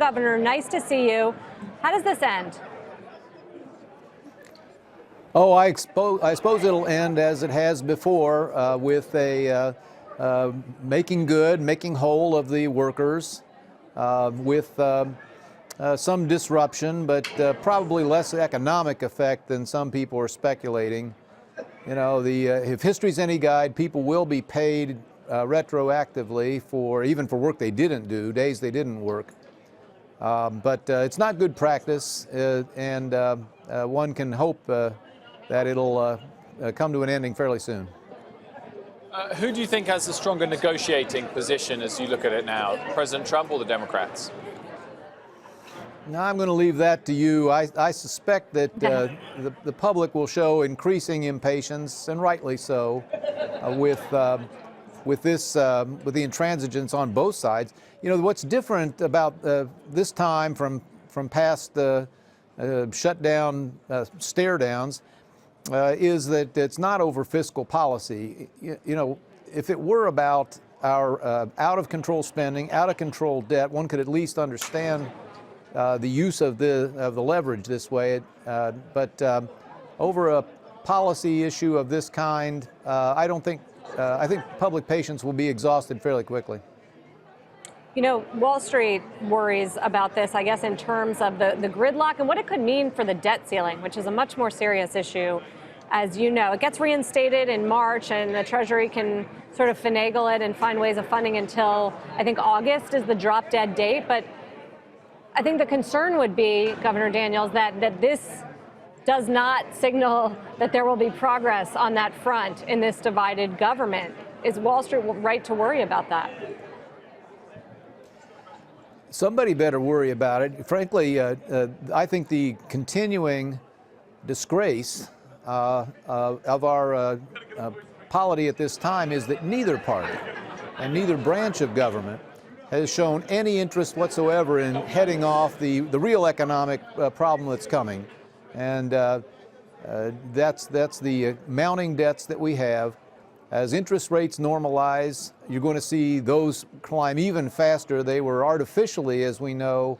Governor. Nice to see you. How does this end? Oh, I suppose it'll end as it has before, with a making whole of the workers, with some disruption, but probably less economic effect than some people are speculating. You know, if history's any guide, people will be paid retroactively even for work they didn't do, days they didn't work. But it's not good practice, and one can hope that it'll come to an ending fairly soon. Who do you think has the stronger negotiating position as you look at it now, President Trump or the Democrats? Now, I'm going to leave that to you. I suspect that the public will show increasing impatience, and rightly so, with the intransigence on both sides. You know, what's different about this time from past shutdown stare downs is that it's not over fiscal policy. You know, if it were about our out of control spending, out of control debt, one could at least understand the use of the leverage this way. But over a policy issue of this kind, I think public patience will be exhausted fairly quickly. You know, Wall Street worries about this, I guess, in terms of the gridlock and what it could mean for the debt ceiling, which is a much more serious issue. As you know, it gets reinstated in March, and the Treasury can sort of finagle it and find ways of funding until, I think, August is the drop dead date. But I think the concern would be, Governor Daniels, that this does not signal that there will be progress on that front in this divided government. Is Wall Street right to worry about that? Somebody better worry about it. Frankly, I think the continuing disgrace of our polity at this time is that neither party and neither branch of government has shown any interest whatsoever in heading off the real economic problem that's coming. And that's the mounting debts that we have. As interest rates normalize, you're going to see those climb even faster. They were artificially, as we know,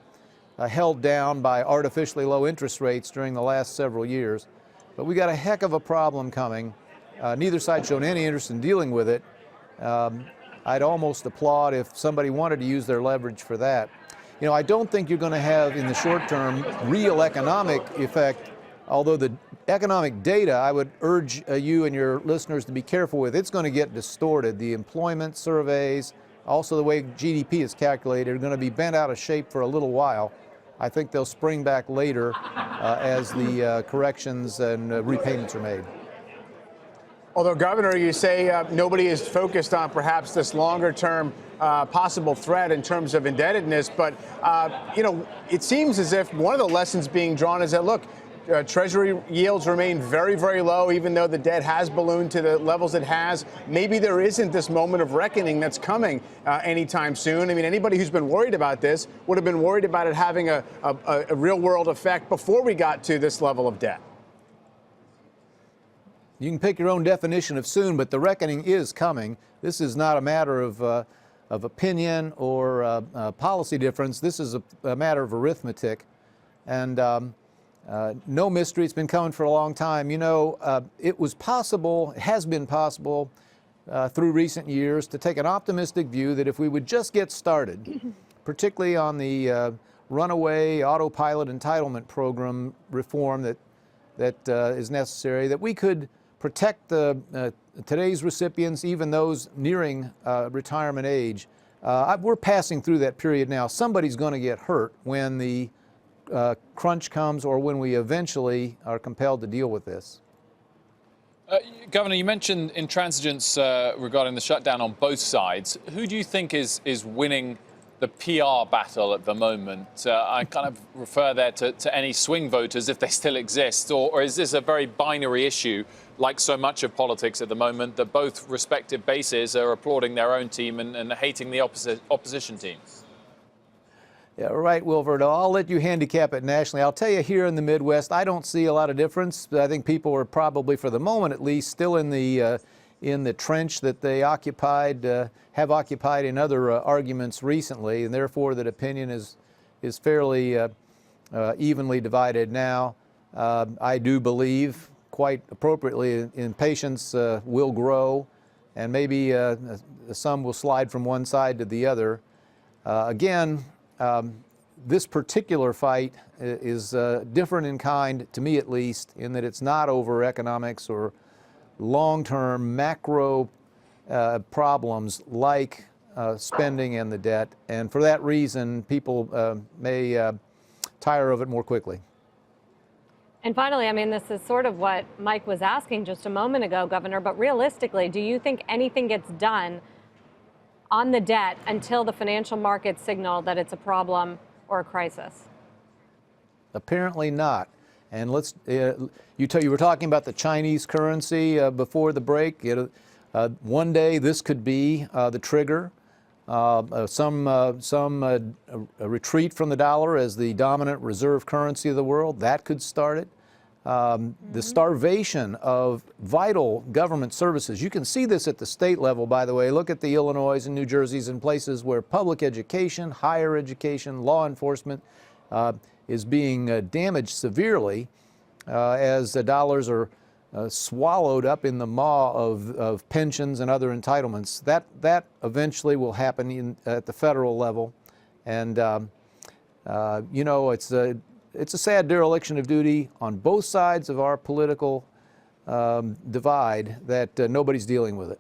held down by artificially low interest rates during the last several years. But we got a heck of a problem coming. Neither side showed any interest in dealing with it. I'd almost applaud if somebody wanted to use their leverage for that. You know, I don't think you're going to have, in the short term, real economic effect, although the economic data, I would urge you and your listeners to be careful with. It's going to get distorted. The employment surveys, also the way GDP is calculated, are going to be bent out of shape for a little while. I think they'll spring back later as the corrections and repayments are made. Although, Governor, you say nobody is focused on perhaps this longer-term possible threat in terms of indebtedness, but, you know, it seems as if one of the lessons being drawn is that, look, Treasury yields remain very, very low, even though the debt has ballooned to the levels it has. Maybe there isn't this moment of reckoning that's coming anytime soon. I mean, anybody who's been worried about this would have been worried about it having a real-world effect before we got to this level of debt. You can pick your own definition of soon, but the reckoning is coming. This is not a matter of opinion or policy difference. This is a matter of arithmetic. And no mystery, it's been coming for a long time. You know, it was possible, it has been possible through recent years to take an optimistic view that if we would just get started, particularly on the runaway autopilot entitlement program reform that is necessary, that we could protect today's recipients, even those nearing retirement age. We're passing through that period now. Somebody's going to get hurt when the crunch comes or when we eventually are compelled to deal with this. Governor, you mentioned intransigence regarding the shutdown on both sides. Who do you think is winning the PR battle at the moment? I kind of refer there to any swing voters, if they still exist, or is this a very binary issue, like so much of politics at the moment, that both respective bases are applauding their own team and hating the opposition team? Yeah, right, Wilford. I'll let you handicap it nationally. I'll tell you, here in the Midwest, I don't see a lot of difference. I think people are probably, for the moment at least, still in the trench that they have occupied in other arguments recently, and therefore that opinion is is fairly evenly divided now. I do believe, quite appropriately, impatience will grow, and maybe some will slide from one side to the other. Again, this particular fight is different in kind, to me at least, in that it's not over economics or long-term macro problems like spending and the debt. And for that reason, people may tire of it more quickly. And finally, I mean, this is sort of what Mike was asking just a moment ago, Governor, but realistically, do you think anything gets done on the debt until the financial markets signal that it's a problem or a crisis? Apparently not. And let's, you were talking about the Chinese currency before the break. One day this could be the trigger. Some retreat from the dollar as the dominant reserve currency of the world, that could start it. The starvation of vital government services. You can see this at the state level, by the way. Look at the Illinois and New Jerseys and places where public education, higher education, law enforcement is being damaged severely as the dollars are swallowed up in the maw of pensions and other entitlements. That eventually will happen at the federal level, and you know, it's a sad dereliction of duty on both sides of our political divide that nobody's dealing with it.